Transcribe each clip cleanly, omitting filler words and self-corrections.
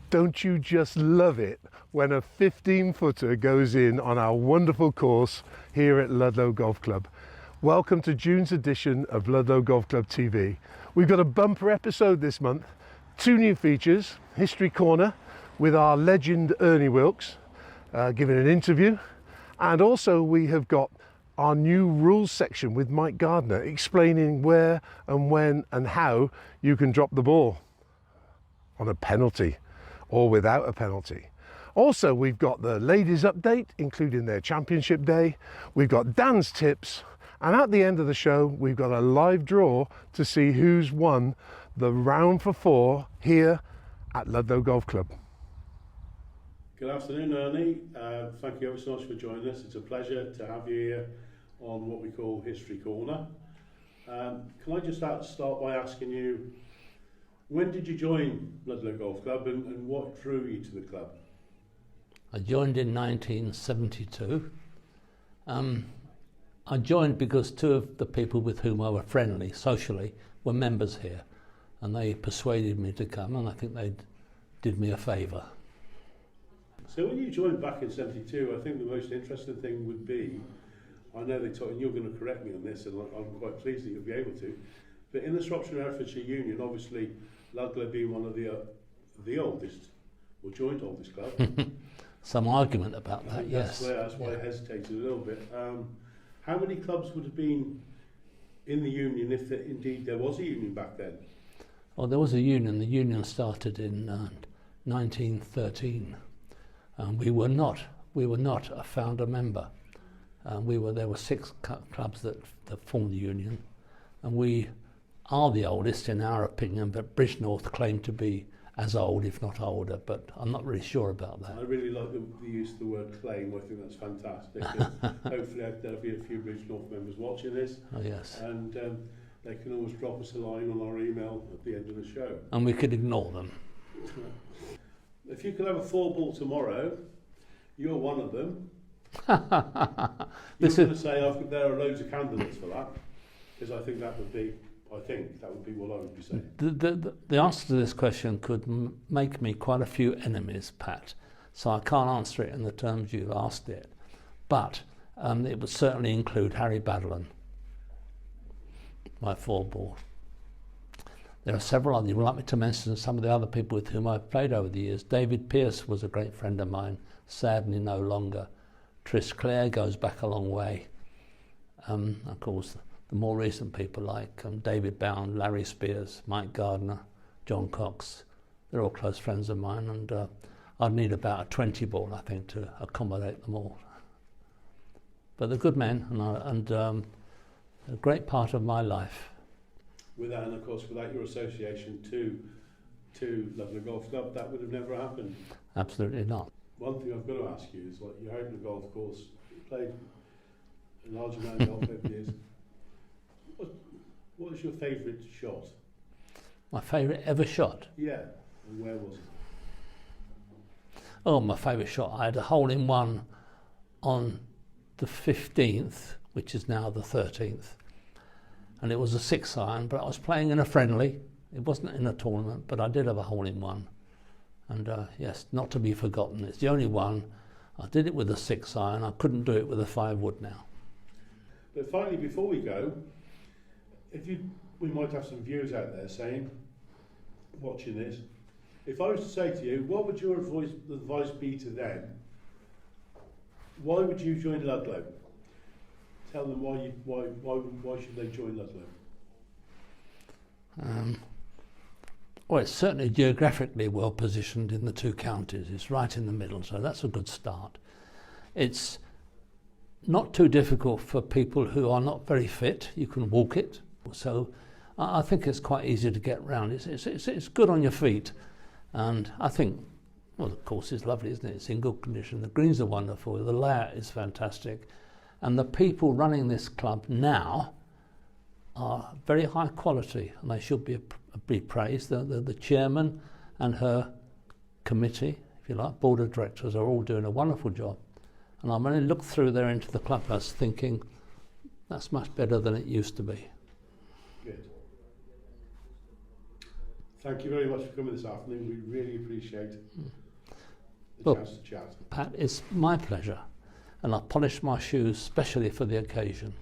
Don't you just love it when a 15-footer goes in on our wonderful course here at Ludlow Golf Club? Welcome to June's edition of Ludlow Golf Club TV. We've got a bumper episode this month, 2 new features, History Corner with our legend Ernie Wilks giving an interview, and also we have got our new rules section with Mike Gardner explaining where and when and how you can drop the ball on a penalty or without a penalty. Also, we've got the ladies update, including their championship day. We've got Dan's tips, and at the end of the show, we've got a live draw to see who's won the round for 4 here at Ludlow Golf Club. Good afternoon, Ernie. Thank you ever so much for joining us. It's a pleasure to have you here on what we call History Corner. Can I just start by asking you, when did you join Ludlow Golf Club and what drew you to the club? I joined in 1972. I joined because 2 of the people with whom I were friendly socially were members here, and they persuaded me to come, and I think they did me a favour. So when you joined back in 72, I think the most interesting thing would be, I know they taught, and you're going to correct me on this, and I'm quite pleased that you'll be able to, but in the Shropshire and Herefordshire Union, obviously Ludlow being one of the oldest, or joint oldest club. Some argument about that, yes. That's why I hesitated a little bit. How many clubs would have been in the union if indeed there was a union back then? Well, there was a union. The union started in 1913. We were not a founder member. There were 6 clubs that formed the union, and we are the oldest in our opinion, but Bridgnorth claimed to be as old, if not older, but I'm not really sure about that. I really like the use of the word claim. I think that's fantastic. Hopefully there'll be a few Bridgnorth members watching this. Oh yes. And they can always drop us a line on our email at the end of the show. And we could ignore them. If you could have a 4-ball tomorrow, you're one of them. You're going to say there are loads of candidates for that, because I think that would be what I would be saying. The answer to this question could make me quite a few enemies, Pat, so I can't answer it in the terms you've asked it, but it would certainly include Harry Baddelon, my 4-ball. There are several others. You would like me to mention some of the other people with whom I've played over the years. David Pearce was a great friend of mine, sadly no longer. Tris Clare goes back a long way. Of course, the more recent people like David Bound, Larry Spears, Mike Gardner, John Cox, they're all close friends of mine, and I'd need about a 20-ball, I think, to accommodate them all. But they're good men, and a great part of my life. And of course, without your association to Ludlow Golf Club, that would have never happened. Absolutely not. One thing I've got to ask you is, like, you're out on the golf course, you played a large amount of golf over the years. What was your favourite shot? My favourite ever shot? Yeah, and where was it? Oh, my favourite shot. I had a hole-in-one on the 15th, which is now the 13th. And it was a 6-iron, but I was playing in a friendly. It wasn't in a tournament, but I did have a hole-in-one. And yes, not to be forgotten. It's the only one. I did it with a 6-iron. I couldn't do it with a 5-wood now. But finally, before we go, we might have some viewers out there watching this. If I was to say to you, what would your advice be to them? Why would you join Ludlow? Tell them why should they join Ludlow? Well, it's certainly geographically well positioned in the 2 counties. It's right in the middle, so that's a good start. It's not too difficult for people who are not very fit. You can walk it, so I think it's quite easy to get round. It's good on your feet, and I think, well, the course is lovely, isn't it? It's in good condition. The greens are wonderful. The layout is fantastic, and the people running this club now are very high quality, and they should be praised. The chairman and her committee, if you like, board of directors, are all doing a wonderful job. And I'm only looked through there into the clubhouse thinking that's much better than it used to be. Good. Thank you very much for coming this afternoon. We really appreciate the Well, chance to chat. Pat, it's my pleasure, and I've polished my shoes specially for the occasion.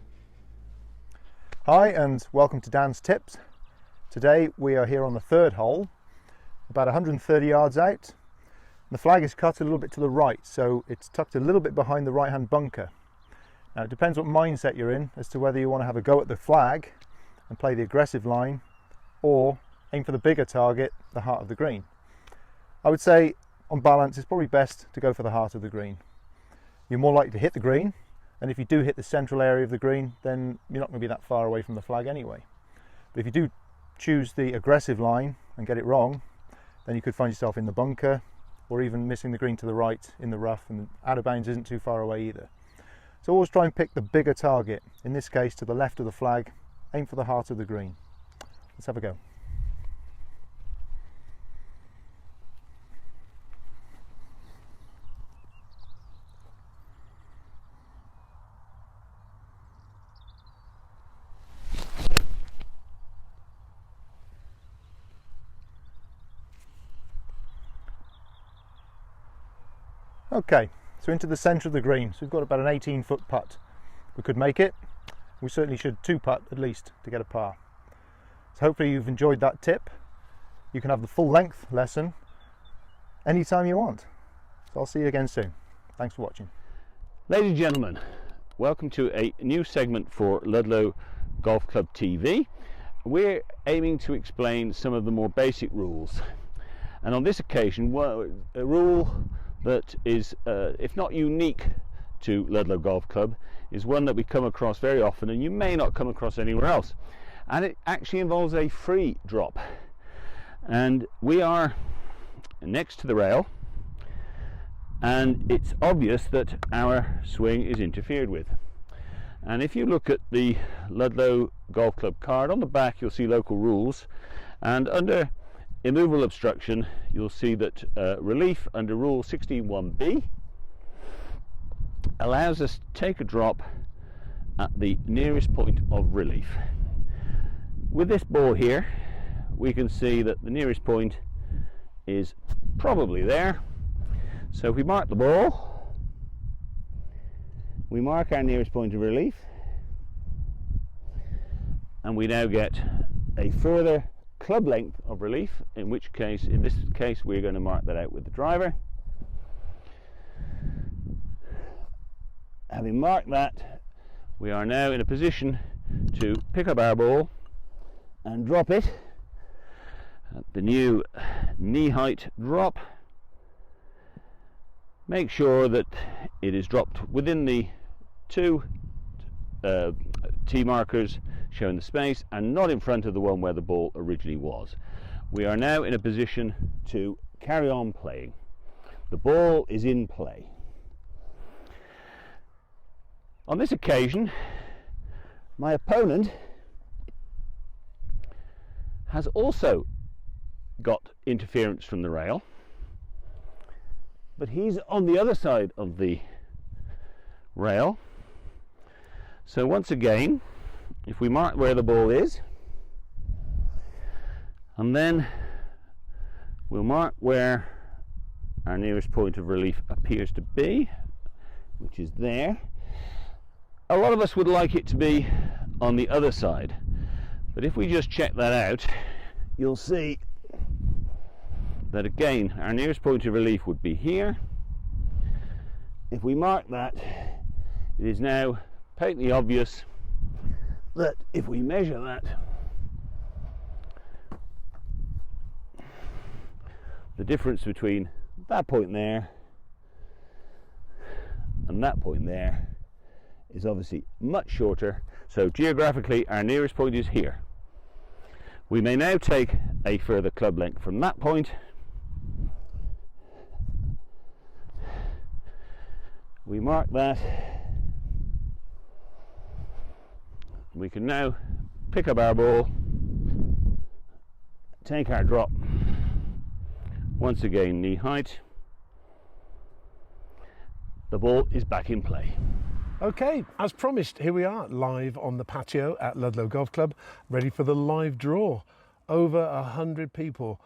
Hi and welcome to Dan's Tips. Today we are here on the third hole, about 130 yards out. The flag is cut a little bit to the right, so it's tucked a little bit behind the right hand bunker. Now it depends what mindset you're in as to whether you want to have a go at the flag and play the aggressive line, or aim for the bigger target, the heart of the green. I would say on balance it's probably best to go for the heart of the green. You're more likely to hit the green, and if you do hit the central area of the green, then you're not going to be that far away from the flag anyway. But if you do choose the aggressive line and get it wrong, then you could find yourself in the bunker, or even missing the green to the right in the rough, and out of bounds isn't too far away either. So always try and pick the bigger target, in this case to the left of the flag. Aim for the heart of the green. Let's have a go. Okay, so into the centre of the green. So we've got about an 18-foot putt. We could make it. We certainly should 2-putt at least to get a par. So hopefully you've enjoyed that tip. You can have the full length lesson anytime you want. So I'll see you again soon. Thanks for watching. Ladies and gentlemen, welcome to a new segment for Ludlow Golf Club TV. We're aiming to explain some of the more basic rules. And on this occasion, a rule that is, if not unique to Ludlow Golf Club, is one that we come across very often and you may not come across anywhere else. And it actually involves a free drop. And we are next to the rail, and it's obvious that our swing is interfered with. And if you look at the Ludlow Golf Club card, on the back you'll see local rules, and under immovable obstruction you'll see that relief under rule 16.1b allows us to take a drop at the nearest point of relief. With this ball here, we can see that the nearest point is probably there. So if we mark the ball, we mark our nearest point of relief, and we now get a further club length of relief, in which case, in this case, we're going to mark that out with the driver. Having marked that, we are now in a position to pick up our ball and drop it at the new knee height drop. Make sure that it is dropped within the two tee markers showing the space, and not in front of the one where the ball originally was. We are now in a position to carry on playing. The ball is in play. On this occasion, my opponent has also got interference from the rail, but he's on the other side of the rail. So once again, if we mark where the ball is, and then we'll mark where our nearest point of relief appears to be, which is there. A lot of us would like it to be on the other side, but if we just check that out, you'll see that again our nearest point of relief would be here. If we mark that, it is now patently obvious that if we measure that, the difference between that point there and that point there is obviously much shorter. So geographically our nearest point is here. We may now take a further club length from that point. We mark that. We can now pick up our ball, take our drop, once again knee height. The ball is back in play. Okay, as promised, here we are live on the patio at Ludlow Golf Club, ready for the live draw. over 100 people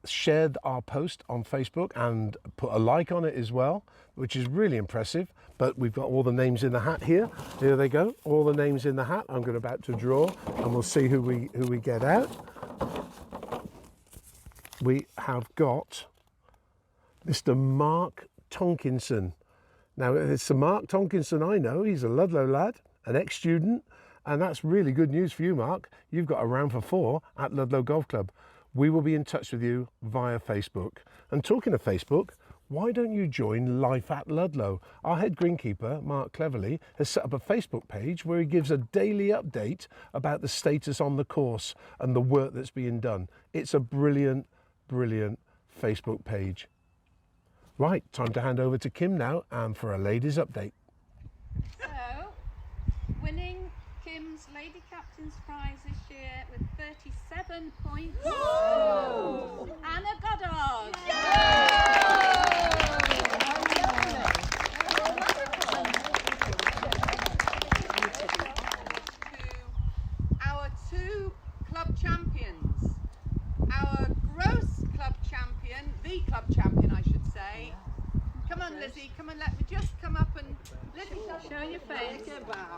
shared our post on Facebook and put a like on it as well, which is really impressive. But we've got all the names in the hat here. Here they go, all the names in the hat. I'm about to draw, and we'll see who we get out. We have got Mr. Mark Tonkinson. Now, it's the Mark Tonkinson I know. He's a Ludlow lad, an ex-student, and that's really good news for you, Mark. You've got a round for 4 at Ludlow Golf Club. We will be in touch with you via Facebook. And talking of Facebook, why don't you join Life at Ludlow? Our head greenkeeper, Mark Cleverly, has set up a Facebook page where he gives a daily update about the status on the course and the work that's being done. It's a brilliant, brilliant Facebook page. Right, time to hand over to Kim now and for a ladies update. So, winning Kim's Lady Captain's prize this year with 37 points. Whoa! Anna Goddard. To our 2 club champions, our gross club champion, the club champion I should say. Come on Lizzie, come on, let me just come up and Lizzie, show your face.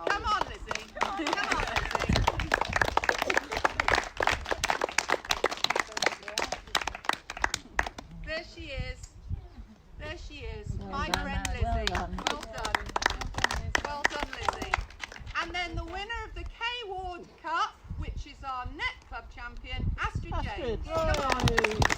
Come on Lizzie, come on Lizzie. There she is. There she is. My friend Lizzie. Well done. Well done, Lizzie. And then the winner of the K Ward Cup, which is our net club champion, Astrid James. Come on.